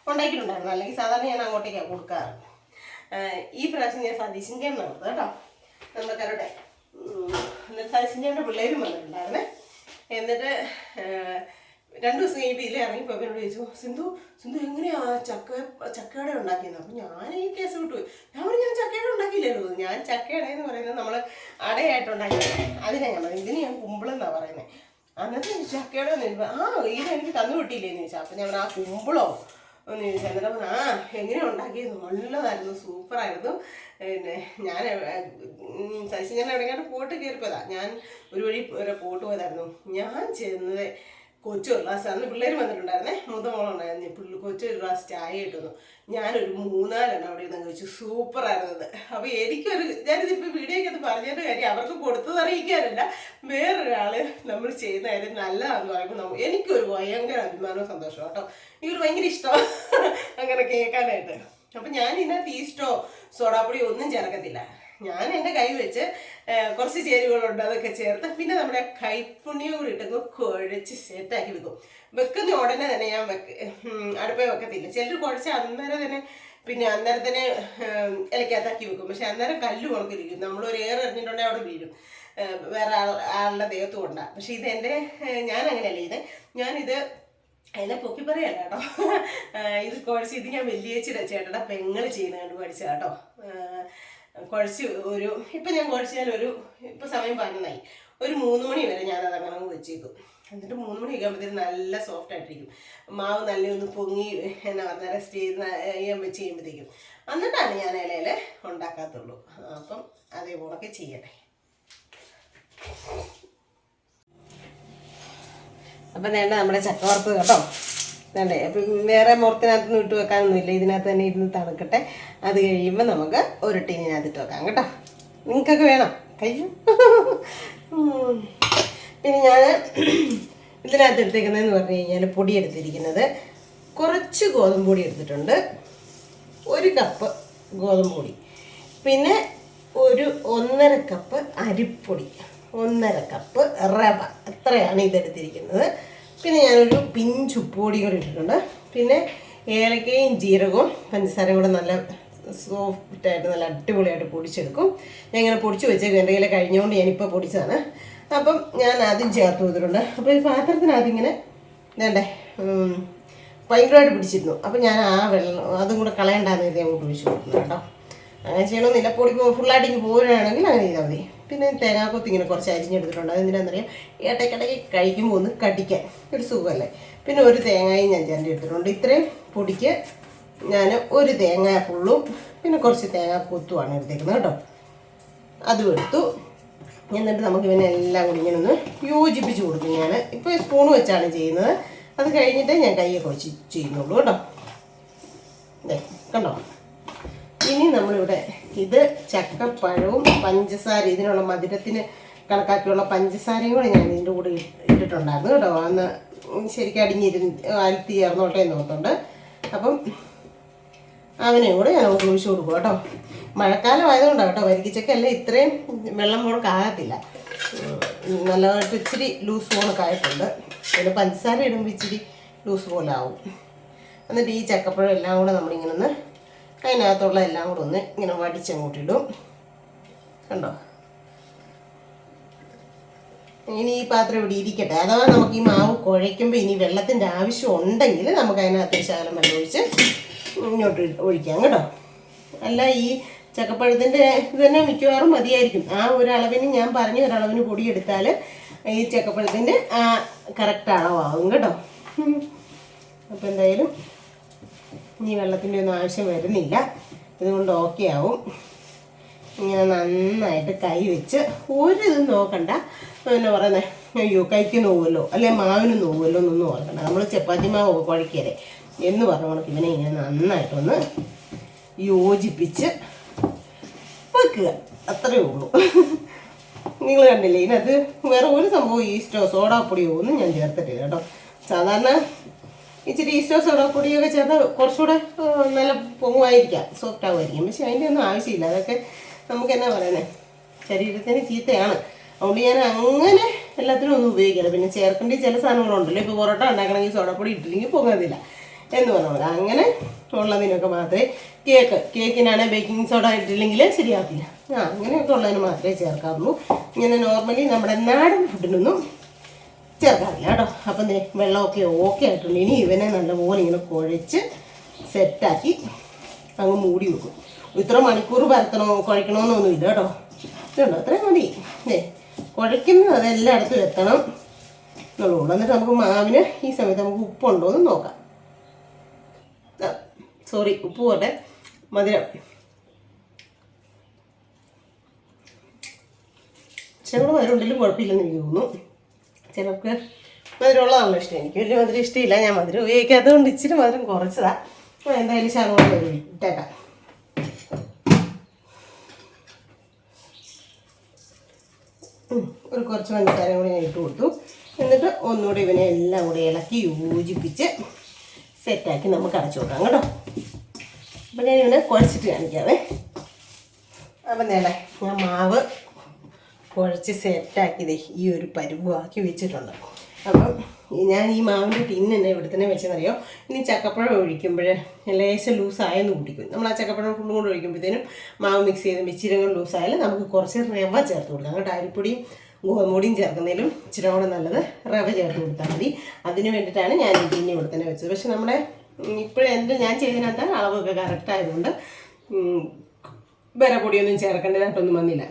ഉണ്ടാക്കിയിട്ടുണ്ടായിരുന്നു. അല്ലെങ്കിൽ സാധാരണ ഞാൻ അങ്ങോട്ടേക്കാണ് കൊടുക്കാറ്. ഈ പ്രാവശ്യം ഞാൻ സതീശൻ ചേട്ടൻ കൊടുത്തത് കേട്ടോ. നമ്മൾക്കാരുടെ സതീശൻ ചേട്ടൻ്റെ പിള്ളേരും വന്നിട്ടുണ്ടായിരുന്നേ. എന്നിട്ട് 2 ദിവസം കഴിയുമ്പോൾ ഇതിൽ ഇറങ്ങിപ്പോൾ എന്നോട് ചോദിച്ചു, സിന്ധു എങ്ങനെയാ ചക്കയുടെ ഉണ്ടാക്കിയെന്ന്. അപ്പം ഞാൻ ഈ കേസ് വിട്ടുപോയി. ഞാൻ ചക്കയുടെ ഉണ്ടാക്കിയില്ലല്ലോ. ഞാൻ ചക്കയുടെ എന്ന് പറയുന്നത് നമ്മൾ അടയായിട്ട് ഉണ്ടാക്കിയത്. അതിനാണ് ഞാൻ പറയുന്നത്. ഇതിന് ഞാൻ കുമ്പിളെന്നാണ് പറയുന്നത്. അന്നത്തെ ചക്കയുടെ ഇതെനിക്ക് തന്നു കിട്ടിയില്ലേന്ന് ചോദിച്ചാൽ. അപ്പം ഞാൻ ആ കുമ്പിളോ ഒന്ന് ചോദിച്ചാൽ. എന്നിട്ട് എങ്ങനെയാണ് ഉണ്ടാക്കിയത്, നല്ലതായിരുന്നു, സൂപ്പറായിരുന്നു. പിന്നെ ഞാൻ സതീശൻ ഞാൻ എവിടെയെങ്കിലും പോട്ട് കയറിപ്പോയതാ. ഞാൻ ഒരു വഴി പോട്ട് പോയതായിരുന്നു. ഞാൻ ചെന്നത് കൊച്ചൊരു ഗ്ലാസ്, അന്ന് പിള്ളേർ വന്നിട്ടുണ്ടായിരുന്നേ, മൂത്ത മോളുണ്ടായിരുന്നു. കൊച്ചൊരു ഗ്ലാസ് ചായ ഇട്ടുന്നു. ഞാനൊരു 3-4 അവിടെ ഇരുന്ന് കഴിച്ചു. സൂപ്പറായിരുന്നത്. അപ്പോൾ ഞാനിതിപ്പോൾ വീഡിയോയ്ക്കകത്ത് പറഞ്ഞതിൻ്റെ കാര്യം അവർക്ക് കൊടുത്തത് അറിയിക്കാനല്ല, വേറൊരാൾ നമ്മൾ ചെയ്യുന്ന കാര്യം നല്ലതാണെന്ന് പറയുമ്പോൾ എനിക്കൊരു ഭയങ്കര അഭിമാനവും സന്തോഷവും കേട്ടോ. എനിക്കൊരു ഭയങ്കര ഇഷ്ടമാണ് അങ്ങനെ കേൾക്കാനായിട്ട്. അപ്പം ഞാൻ ഇതിനകത്ത് ഈസ്റ്റോ സോഡാപ്പൊടി ഒന്നും ചേർക്കത്തില്ല. ഞാൻ എൻ്റെ കൈ വെച്ച് കുറച്ച് ചേരുവകളുണ്ട്, അതൊക്കെ ചേർത്ത് പിന്നെ നമ്മുടെ കൈപ്പുണ്യം കൂടി ഇട്ടൊന്ന് കുഴച്ച് സെറ്റാക്കി വെക്കും. വെക്കുന്ന ഉടനെ തന്നെ ഞാൻ അടുപ്പേ വെക്കത്തില്ല. ചിലർ കുഴച്ച് അന്നേരം തന്നെ ഇലക്കകത്താക്കി വെക്കും. പക്ഷെ അന്നേരം കല്ല് മുളക്കിരിക്കും. നമ്മളൊരു എറിഞ്ഞിട്ടുണ്ടെങ്കിൽ അവിടെ വീഴും, വേറെ ആളുടെ ദേഹത്തും ഉണ്ടാകും. പക്ഷെ ഞാൻ അങ്ങനെയല്ല ചെയ്തേ. ഞാനിത് അതിനെ പൊക്കി പറയല്ല കേട്ടോ. ഇത് കുഴച്ച് ഞാൻ വലിയേച്ചിയുടെ ചേട്ടയുടെ പെങ്ങൾ ചെയ്യുന്ന കണ്ട് പഠിച്ച കേട്ടോ. കുഴച്ച് ഇപ്പം ഞാൻ കുഴച്ചാൽ ഇപ്പം സമയം 11 ഒരു 3 മണി വരെ ഞാനതങ്ങനെ വെച്ചേക്കും. എന്നിട്ട് 3 മണി കഴിയുമ്പോഴത്തേക്കും നല്ല സോഫ്റ്റ് ആയിട്ടിരിക്കും. മാവ് നല്ല ഒന്ന് പൊങ്ങി റെസ്റ്റ് വെച്ച് ചെയ്യുമ്പോഴത്തേക്കും. എന്നിട്ടാണ് ഞാൻ ഇലയിൽ ഉണ്ടാക്കാത്തുള്ളൂ. അപ്പം അതേപോലൊക്കെ ചെയ്യട്ടെ. അപ്പം വേണ്ട നമ്മുടെ ചക്ക വറുത്തത് കേട്ടോ. വേണ്ടേ, അപ്പം വേറെ മുറത്തിനകത്തൊന്നും ഇട്ട് വെക്കാനൊന്നുമില്ല. ഇതിനകത്ത് തന്നെ ഇരുന്ന് തണുക്കട്ടെ. അത് കഴിയുമ്പോൾ നമുക്ക് ഒരു ടിന്നിനകത്തിട്ട് വെക്കാം കേട്ടോ. നിങ്ങൾക്കൊക്കെ വേണം കഴിയും. പിന്നെ ഞാൻ ഇതിനകത്ത് എടുത്തേക്കുന്നതെന്ന് പറഞ്ഞു കഴിഞ്ഞാൽ പൊടി എടുത്തിരിക്കുന്നത് കുറച്ച് ഗോതമ്പ് പൊടി എടുത്തിട്ടുണ്ട്. 1 കപ്പ് ഗോതമ്പ് പൊടി, പിന്നെ ഒരു 1.5 കപ്പ് അരിപ്പൊടി, 1.5 കപ്പ് റവ, അത്രയാണ് ഇതെടുത്തിരിക്കുന്നത്. പിന്നെ ഞാനൊരു പിഞ്ച് ഉപ്പുപൊടി കൂടി ഇട്ടിട്ടുണ്ട്. പിന്നെ ഏലക്കയും ജീരകവും പഞ്ചസാരയും കൂടെ നല്ല സോഫ്റ്റായിട്ട് നല്ല അടിപൊളിയായിട്ട് പൊടിച്ചെടുക്കും. ഞാൻ ഇങ്ങനെ പൊടിച്ച് വെച്ചേക്കും. എൻ്റെ കയ്യിൽ കഴിഞ്ഞുകൊണ്ട് ഞാനിപ്പോൾ പൊടിച്ചതാണ്. അപ്പം ഞാൻ ആദ്യം ചേർത്ത് കൊടുത്തിട്ടുണ്ട്. അപ്പോൾ ഈ പാത്രത്തിനകത്തിങ്ങനെ വേണ്ടേ ഭയങ്കരമായിട്ട് പിടിച്ചിരുന്നു. അപ്പം ഞാൻ ആ വെള്ളം അതും കൂടെ കളയണ്ടാന്ന് കരുതി അങ്ങോട്ട് ഒഴിച്ചു കൊടുക്കുന്നു കേട്ടോ. അങ്ങനെ ചെയ്യണമെന്നില്ല. പൊടി ഫുള്ളായിട്ട് ഇങ്ങനെ പോരുകയാണെങ്കിൽ അങ്ങനെ ചെയ്താൽ മതി. പിന്നെ തേങ്ങാക്കൊത്ത് ഇങ്ങനെ കുറച്ച് അരിഞ്ഞെടുത്തിട്ടുണ്ട്. അതെന്തിനാണെന്നറിയാം, ഇടയ്ക്കിടയ്ക്ക് കഴിക്കുമ്പോൾ ഒന്ന് കടിക്കാൻ ഒരു സുഖമല്ലേ. പിന്നെ ഒരു തേങ്ങയും ഞാൻ ചേർത്ത് എടുത്തിട്ടുണ്ട്. ഇത്രയും പൊടിക്ക് ഞാൻ ഒരു തേങ്ങ ഫുള്ളും പിന്നെ കുറച്ച് തേങ്ങാക്കൊത്തുമാണ് എടുത്തേക്കുന്നത് കേട്ടോ. അതും എടുത്തു. എന്നിട്ട് നമുക്ക് ഇവനെ എല്ലാം കൂടി ഇങ്ങനെ ഒന്ന് യോജിപ്പിച്ച് കൊടുക്കും. ഞാൻ ഇപ്പോൾ സ്പൂൺ വെച്ചാണ് ചെയ്യുന്നത്. അത് കഴിഞ്ഞിട്ട് ഞാൻ കൈയൊക്കെ വെച്ച് ചെയ്യുന്നുള്ളൂ കേട്ടോ. കണ്ടോ. ഇനി നമ്മളിവിടെ ഇത് ചക്കപ്പഴവും പഞ്ചസാര, ഇതിനുള്ള മധുരത്തിന് കണക്കാക്കിയുള്ള പഞ്ചസാരയും കൂടെ ഞാൻ ഇതിൻ്റെ കൂടെ ഇട്ടിട്ടുണ്ടായിരുന്നു കേട്ടോ. അന്ന് ശരിക്കും അലിത്തി ചേർന്നോട്ടെ എന്ന് ഓർത്തുണ്ട്. അപ്പം അവനെയും കൂടെ ഞാൻ ഒഴിച്ചു കൊടുക്കും കേട്ടോ. മഴക്കാലം ആയതുകൊണ്ടാണ് കേട്ടോ. വരിക്കച്ചക്കല്ല ഇത്രയും വെള്ളം പോണക്കാകത്തില്ല. നല്ലതായിട്ട് ഇച്ചിരി ലൂസ് പോണൊക്കെ ആയിട്ടുണ്ട്. പിന്നെ പഞ്ചസാര ഇടുമ്പോൾ ഇച്ചിരി ലൂസ് പോലെ ആവും. എന്നിട്ട് ഈ ചക്കപ്പഴം എല്ലാം കൂടെ നമ്മളിങ്ങനെ ഒന്ന് അതിനകത്തുള്ള എല്ലാം കൂടെ ഒന്ന് ഇങ്ങനെ വടിച്ചങ്ങോട്ടിടും. കണ്ടോ? ഇനി ഈ പാത്രം ഇവിടെ ഇരിക്കട്ടെ. അഥവാ നമുക്ക് ഈ മാവ് കുഴയ്ക്കുമ്പോൾ ഇനി വെള്ളത്തിൻ്റെ ആവശ്യം ഉണ്ടെങ്കിൽ നമുക്ക് അതിനകത്ത് ശകലം വെള്ളം ഒഴിച്ച് ഇങ്ങോട്ട് ഒഴിക്കാം കേട്ടോ. അല്ല ഈ ചക്കപ്പഴത്തിൻ്റെ ഇത് തന്നെ മിക്കവാറും മതിയായിരിക്കും. ആ ഒരളവിന് ഞാൻ പറഞ്ഞ ഒരളവിന് പൊടിയെടുത്താൽ ഈ ചക്കപ്പഴത്തിൻ്റെ കറക്റ്റ് അളവാകും കേട്ടോ. അപ്പോൾ എന്തായാലും ഇനി വെള്ളത്തിൻ്റെ ഒന്നും ആവശ്യം വരുന്നില്ല. ഇതുകൊണ്ട് ഓക്കെ ആവും. ഇങ്ങനെ നന്നായിട്ട് കൈ വെച്ച് ഒരു ഇതും നോക്കണ്ട. പിന്നെ പറയുന്നത് അയ്യോ കൈക്ക് നോവുമല്ലോ അല്ലെ മാവിന് നോവുമല്ലോ എന്നൊന്നും ഓർക്കണ്ട. നമ്മൾ ചപ്പാത്തി മാവ് കുഴക്കല്ലേ എന്ന് പറഞ്ഞ ഇവനെ ഇങ്ങനെ നന്നായിട്ടൊന്ന് യോജിപ്പിച്ച് വെക്കുക. അത്രയേ ഉള്ളൂ. നിങ്ങൾ കണ്ടില്ലേ, ഇതിനകത്ത് വേറെ ഒരു സംഭവം ഈസ്റ്റോ സോഡാപ്പൊടിയോ ഒന്നും ഞാൻ ചേർത്തിട്ടില്ല കേട്ടോ. സാധാരണ ഇച്ചിരി ഈസ്റ്റോ സോഡാപ്പൊടിയൊക്കെ ചേർത്ത് കുറച്ചുകൂടെ നല്ല പൊങ്ങുമായിരിക്കാം, സോഫ്റ്റ് ആകുമായിരിക്കും. പക്ഷെ അതിൻ്റെ ഒന്നും ആവശ്യമില്ല. അതൊക്കെ നമുക്ക് എന്നാ പറയുന്നത്, ശരീരത്തിന് ചീത്തയാണ്. അതുകൊണ്ട് ഞാൻ അങ്ങനെ എല്ലാത്തിനും ഒന്നും ഉപയോഗിക്കില്ല. പിന്നെ ചേർക്കേണ്ട ചില സാധനങ്ങളുണ്ടല്ലോ, ഇപ്പോൾ പൊറോട്ട ഉണ്ടാക്കണമെങ്കിൽ സോഡാപ്പൊടി ഇട്ടില്ലെങ്കിൽ പൊങ്ങത്തില്ല എന്ന് പറഞ്ഞാൽ അങ്ങനെ ഉള്ളതിനൊക്കെ മാത്രമേ കേക്കിനാണെങ്കിൽ ബേക്കിംഗ് സോഡ ഇട്ടില്ലെങ്കിൽ ശരിയാക്കില്ല. അങ്ങനെയൊക്കെ ഉള്ളതിന് മാത്രമേ ചേർക്കാറുള്ളൂ. ഇങ്ങനെ നോർമലി നമ്മുടെ നാടൻ ഫുഡിനൊന്നും ചേർക്കാറില്ല കേട്ടോ. അപ്പം വെള്ളമൊക്കെ ഓക്കെ ആയിട്ടുണ്ട്. ഇനി ഇവനെ നല്ലപോലെ ഇങ്ങനെ കുഴച്ച് സെറ്റാക്കി അങ്ങ് മൂടി വെക്കും. ഇത്ര മണിക്കൂർ കുഴക്കണമെന്നൊന്നുമില്ല കേട്ടോ. ഇതുണ്ടോ, അത്രയും മതി. കുഴയ്ക്കുന്നത് അതെല്ലായിടത്തും എത്തണം എന്നുള്ളൂ. എന്നിട്ട് നമുക്ക് മാവിന് ഈ സമയത്ത് നമുക്ക് ഉപ്പുണ്ടോ എന്ന് നോക്കാം. സോറി, ഉപ്പ് പോട്ടെ, മധുരം ചിലപ്പോൾ മധുരം ഉണ്ടെങ്കിലും കുഴപ്പമില്ലെന്ന് എനിക്ക് തോന്നുന്നു. ചിലർക്ക് മധുരമുള്ളതാണല്ലോ ഇഷ്ടം. എനിക്ക് വലിയ മധുരം ഇഷ്ടമില്ല. ഞാൻ മധുരം ഉപയോഗിക്കാത്തതുകൊണ്ട് ഇച്ചിരി മധുരം കുറച്ചതാണ്. എന്തായാലും ശകലം ഇട്ടേക്കാം. ഒരു കുറച്ച് പഞ്ചസാര കൂടി ഞാൻ ഇട്ട് കൊടുത്തു. എന്നിട്ട് ഒന്നുകൂടി ഇവനെ എല്ലാം കൂടി ഇളക്കി യോജിപ്പിച്ച് സെറ്റാക്കി നമുക്ക് അടച്ചു കൊടുക്കാം കേട്ടോ. അപ്പം ഞാൻ ഇവനെ കുഴച്ചിട്ട് കാണിക്കാവേ. അപ്പം നേരെ ഞാൻ മാവ് കുഴച്ച് സെറ്റാക്കിയതേ ഈ ഒരു പരുവാക്കി വെച്ചിട്ടുണ്ട്. അപ്പം ഞാൻ ഈ മാവിൻ്റെ ടിന്ന് തന്നെ ഇവിടെ തന്നെ വെച്ചെന്നറിയോ. ഇനി ചക്കപ്പഴം ഒഴിക്കുമ്പോൾ ലേശം ലൂസായെന്ന് കൂട്ടിക്കും. നമ്മൾ ആ ചക്കപ്പഴം ഫുള്ളും കൊണ്ട് ഒഴിക്കുമ്പോഴത്തേനും മാവ് മിക്സ് ചെയ്ത് ഇച്ചിരി കൂടെ ലൂസായാലും നമുക്ക് കുറച്ച് റവ ചേർത്ത് കൊടുക്കാം കേട്ടോ. അരിപ്പൊടിയും ഗോതമ്പൊടിയും ചേർക്കുന്നതിലും ഇച്ചിരി കൂടെ നല്ലത് റവ ചേർത്ത് കൊടുത്താൽ മതി. അതിന് വേണ്ടിയിട്ടാണ് ഞാൻ ഈ ടിന്ന് ഇവിടെ തന്നെ വെച്ചത്. പക്ഷെ നമ്മുടെ ഇപ്പോഴെന്ത് ഞാൻ ചെയ്തതിനകത്ത് അളവൊക്കെ കറക്റ്റ് ആയതുകൊണ്ട് പൊടിയൊന്നും ചേർക്കേണ്ടതായിട്ടൊന്നും വന്നില്ല.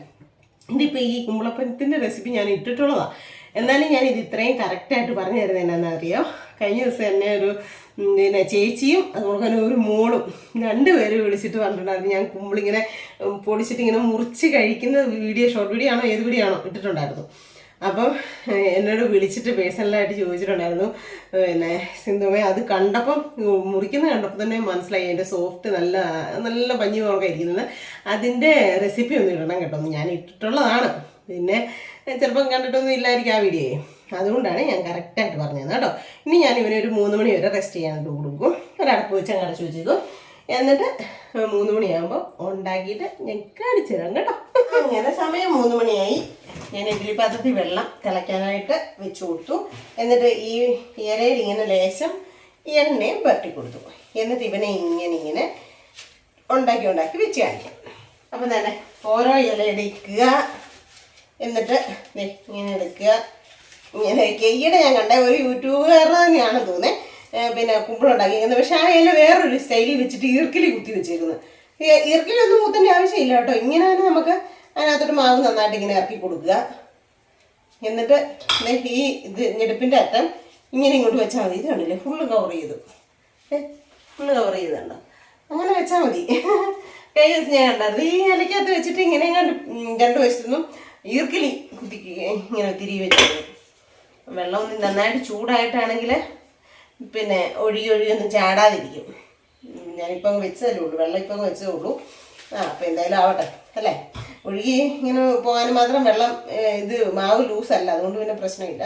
ഇതിപ്പോൾ ഈ കുമ്പളപ്പത്തിൻ്റെ റെസിപ്പി ഞാൻ ഇട്ടിട്ടുള്ളതാണ്. എന്നാലും ഞാൻ ഇത് ഇത്രയും കറക്റ്റായിട്ട് പറഞ്ഞു തരുന്നത് എന്നാന്ന് അറിയോ. കഴിഞ്ഞ ദിവസം എന്നെ ഒരു പിന്നെ ചേച്ചിയും അതുപോലെ തന്നെ ഒരു മോളും രണ്ടുപേരും വിളിച്ചിട്ട് പറഞ്ഞിട്ടുണ്ടായിരുന്നു. ഞാൻ കുമ്പിളിങ്ങനെ പൊടിച്ചിട്ട് ഇങ്ങനെ മുറിച്ച് കഴിക്കുന്ന വീഡിയോ, ഷോർട്ട് വീഡിയോ ആണോ ഏത് വീഡിയോ ആണോ ഇട്ടിട്ടുണ്ടായിരുന്നു. അപ്പം എന്നോട് വിളിച്ചിട്ട് പേഴ്സണലായിട്ട് ചോദിച്ചിട്ടുണ്ടായിരുന്നു, പിന്നെ സിന്ധുവേ അത് കണ്ടപ്പം മുറിക്കുന്നത് കണ്ടപ്പോൾ തന്നെ മനസ്സിലായി അതിൻ്റെ സോഫ്റ്റ് നല്ല നല്ല പഞ്ഞി പോലൊക്കെ ഇരിക്കുന്നത്. അതിൻ്റെ റെസിപ്പി ഒന്നും ഇടണം കേട്ടോ. ഞാൻ ഇട്ടിട്ടുള്ളതാണ്, പിന്നെ ചിലപ്പം കണ്ടിട്ടൊന്നും ഇല്ലായിരിക്കും ആ വീഡിയോയെ. അതുകൊണ്ടാണ് ഞാൻ കറക്റ്റായിട്ട് പറഞ്ഞത് കേട്ടോ. ഇനി ഞാൻ ഇവനെ ഒരു 3 മണി വരെ റെസ്റ്റ് ചെയ്യാനായിട്ട് കൊടുക്കും. ഒരടപ്പ് വെച്ച് അങ്ങ് അടച്ചു വെച്ചേക്കും. എന്നിട്ട് 3 മണിയാകുമ്പോൾ ഉണ്ടാക്കിയിട്ട് ഞാൻ കാണിച്ചു തരാം കേട്ടോ. അങ്ങനെ സമയം 3 മണിയായി. ഞാൻ ഇഡ്ഡലി പാത്രത്തിൽ വെള്ളം തിളയ്ക്കാനായിട്ട് വെച്ച് കൊടുത്തു. എന്നിട്ട് ഈ ഇലയിൽ ഇങ്ങനെ ലേശം എണ്ണയും പുരട്ടി കൊടുത്തു. എന്നിട്ട് ഇവനെ ഇങ്ങനെ ഉണ്ടാക്കി വെച്ച് കാണിക്കാം. അപ്പം തന്നെ ഓരോ ഇല എടുക്കുക, എന്നിട്ട് ഇങ്ങനെ എടുക്കുക. ഇങ്ങനെ ഈയിടെ ഞാൻ കണ്ട ഒരു യൂട്യൂബുകാരൻ തന്നെയാണ് തോന്നുന്നത്, പിന്നെ കുമ്പിളുണ്ടാക്കിയിരിക്കുന്നത്. പക്ഷെ ആ ഇല വേറൊരു സ്റ്റൈലിൽ വെച്ചിട്ട് ഈർക്കിലി കുത്തി വെച്ചേക്കുന്നത്. ഈർക്കിലൊന്നും കുത്തേണ്ട ആവശ്യമില്ല കേട്ടോ. ഇങ്ങനെ തന്നെ നമുക്ക് അതിനകത്തൊരു മാവ് നന്നായിട്ട് ഇങ്ങനെ ഇറക്കി കൊടുക്കുക. എന്നിട്ട് ഈ ഞെടുപ്പിൻ്റെ അറ്റം ഇങ്ങനെ ഇങ്ങോട്ട് വെച്ചാൽ മതി. ഇത് കണ്ടില്ലേ, ഫുള്ള് കവർ ചെയ്തു. ഫുള്ള് കവർ ചെയ്തുണ്ടോ? അങ്ങനെ വെച്ചാൽ മതി. കഴിഞ്ഞ ദിവസം ഞാൻ കണ്ടായിരുന്നു ഈ ഇലക്കകത്ത് വെച്ചിട്ട് ഇങ്ങനെ രണ്ട് വശത്തുനിന്നും ഈർക്കിലി കുത്തിക്കുക, ഇങ്ങനെ തിരികെ വെച്ചത്. വെള്ളം ഒന്ന് നന്നായിട്ട് ചൂടായിട്ടാണെങ്കിൽ പിന്നെ ഒഴുകിയൊന്നും ചാടാതിരിക്കും. ഞാനിപ്പോൾ വെച്ചതല്ലേ ഉള്ളൂ, വെള്ളം ഇപ്പം വെച്ചതേ ഉള്ളൂ. അപ്പം എന്തായാലും ആവട്ടെ അല്ലേ. ഒഴുകി ഇങ്ങനെ പോകാൻ മാത്രം വെള്ളം, ഇത് മാവ് ലൂസല്ല, അതുകൊണ്ട് പിന്നെ പ്രശ്നമില്ല.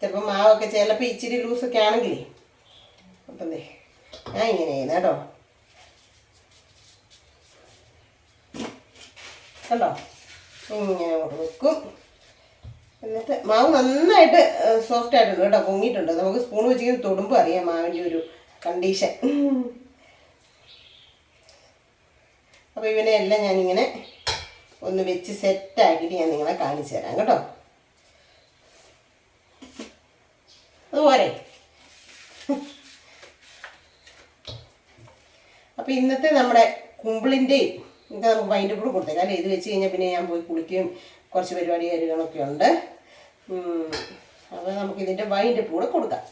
ചിലപ്പോൾ മാവൊക്കെ ചിലപ്പോൾ ഇച്ചിരി ലൂസൊക്കെ ആണെങ്കിലേ. അപ്പം ഞാൻ ഇങ്ങനെ ചെയ്യുന്നത് കേട്ടോ. കണ്ടോ ഇങ്ങനെ വെക്കും. എന്നിട്ട് മാവ് നന്നായിട്ട് സോഫ്റ്റ് ആയിട്ടുണ്ട് കേട്ടോ, പൊങ്ങിയിട്ടുണ്ട്. നമുക്ക് സ്പൂൺ വെച്ചിങ്ങനെ തൊടുമ്പോൾ അറിയാം മാവിൻ്റെ ഒരു കണ്ടീഷൻ. അപ്പോൾ ഇവനെ എല്ലാം ഞാനിങ്ങനെ ഒന്ന് വെച്ച് സെറ്റാക്കിയിട്ട് ഞാൻ നിങ്ങളെ കാണിച്ചു തരാം കേട്ടോ. അതുപോലെ അപ്പോൾ ഇന്നത്തെ നമ്മുടെ കുമ്പിളിൻ്റെയും ഇത് നമുക്ക് വൈൻഡ് കൂടെ കൊടുത്തേക്കാം അല്ലേ. ഇത് വെച്ച് കഴിഞ്ഞാൽ പിന്നെ ഞാൻ പോയി കുളിക്കുകയും കുറച്ച് പരിപാടി കാര്യങ്ങളൊക്കെ ഉണ്ട്. അപ്പോൾ നമുക്കിതിൻ്റെ വൈൻഡ് കൂടെ കൊടുക്കാം.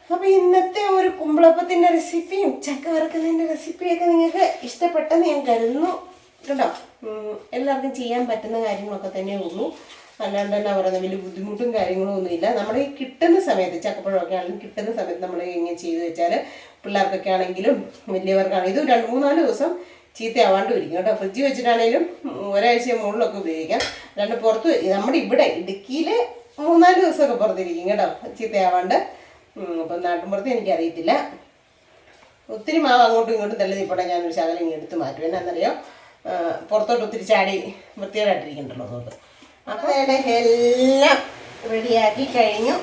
അപ്പോൾ ഇന്നത്തെ ഒരു കുമ്പിളപ്പത്തിൻ്റെ റെസിപ്പിയും ചക്ക വറുക്കുന്നതിൻ്റെ റെസിപ്പിയൊക്കെ നിങ്ങൾക്ക് ഇഷ്ടപ്പെട്ടെന്ന് ഞാൻ കരുതുന്നു കേട്ടോ. എല്ലാവർക്കും ചെയ്യാൻ പറ്റുന്ന കാര്യങ്ങളൊക്കെ തന്നെ ഉള്ളൂ. അല്ലാണ്ട് തന്നെ പറയുന്നത് വലിയ ബുദ്ധിമുട്ടും കാര്യങ്ങളും ഒന്നുമില്ല. നമ്മുടെ ഈ കിട്ടുന്ന സമയത്ത് ചക്കപ്പഴമൊക്കെ ആണെങ്കിലും കിട്ടുന്ന സമയത്ത് നമ്മൾ ഇങ്ങനെ ചെയ്ത് വെച്ചാൽ പിള്ളേർക്കൊക്കെ ആണെങ്കിലും വലിയവർക്കാണെങ്കിലും ഇത് 2-3-4 ദിവസം ചീത്തയാവാണ്ട് ഇരിക്കും കേട്ടോ. ഫ്രിഡ്ജ് വെച്ചിട്ടാണെങ്കിലും ഒരാഴ്ച മുകളിലൊക്കെ ഉപയോഗിക്കാം. അല്ലാണ്ട് പുറത്ത് നമ്മുടെ ഇവിടെ ഇടുക്കിയിൽ 3-4 ദിവസമൊക്കെ പുറത്തിരിക്കും കേട്ടോ, ചീത്തയാവാണ്ട്. അപ്പം നാട്ടിൻപുറത്ത് എനിക്കറിയത്തില്ല. ഒത്തിരി മാവ് അങ്ങോട്ടും ഇങ്ങോട്ടും തള്ളിപ്പോട്ടെ ഞാനൊരു ശകലം ഇങ്ങനെ എടുത്ത് മാറ്റും. എന്നാന്നറിയോ, പുറത്തോട്ട് ഒത്തിരി ചാടി വൃത്തികേടായിട്ടിരിക്കണ്ടല്ലോ അതുകൊണ്ട്. അപ്പോൾ എല്ലാം റെഡിയാക്കി കഴിഞ്ഞു.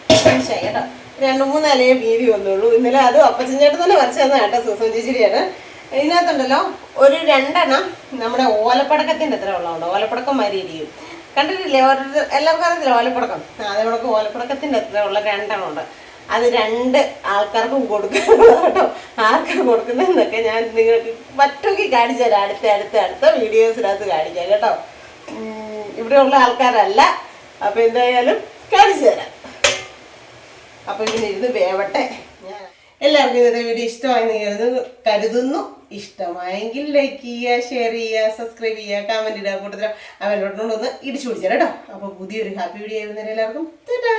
കേട്ടോ 2-3 ഇലയെ വീതി വന്നുള്ളൂ. ഇന്നലെ അത് അപ്പച്ചൻ ചേട്ടൻ തന്നെ വരച്ചു തന്ന കേട്ടോ, സൂസൻ ചേച്ചിരിയാണ്. ഇതിനകത്തുണ്ടല്ലോ ഒരു 2 എണ്ണം നമ്മുടെ ഓലപ്പടക്കത്തിൻ്റെ അത്ര ഉള്ളതുകൊണ്ട് ഓലപ്പടക്കം മാതിരി ഇരിക്കും. കണ്ടിട്ടില്ലേ എല്ലാവർക്കും അറിയത്തില്ല ഓലപ്പടക്കം? അതേപോലെ ഓലപ്പടക്കത്തിൻ്റെ അത്ര ഉള്ള 2 എണ്ണം ഉണ്ട്. അത് 2 ആൾക്കാർക്കും കൊടുക്കുന്നത് കേട്ടോ. ആർക്കും കൊടുക്കുന്നതെന്നൊക്കെ ഞാൻ നിങ്ങൾക്ക് പറ്റുമെങ്കിൽ കാണിച്ചു തരാം. അടുത്ത വീഡിയോസിനകത്ത് കാണിക്കാം കേട്ടോ. ഇവിടെയുള്ള ആൾക്കാരല്ല. അപ്പോൾ എന്തായാലും കാണിച്ചു തരാം. അപ്പോൾ ഇതിന് ഇരുന്ന് വേവട്ടെ. എല്ലാവർക്കും ഇന്നത്തെ വീഡിയോ ഇഷ്ടമായി കരുതുന്നു. ഇഷ്ടമായെങ്കിൽ ലൈക്ക് ചെയ്യുക, ഷെയർ ചെയ്യുക, സബ്സ്ക്രൈബ് ചെയ്യുക, കമൻറ്റ് ഇടുക, കൂട്ടത്തിൽ അവനോടൊന്ന് ഇടിച്ചു പിടിച്ചാൽ കേട്ടോ. അപ്പോൾ പുതിയൊരു ഹാപ്പി വീഡിയോ ആയിരുന്നേരം എല്ലാവർക്കും ടാറ്റാ.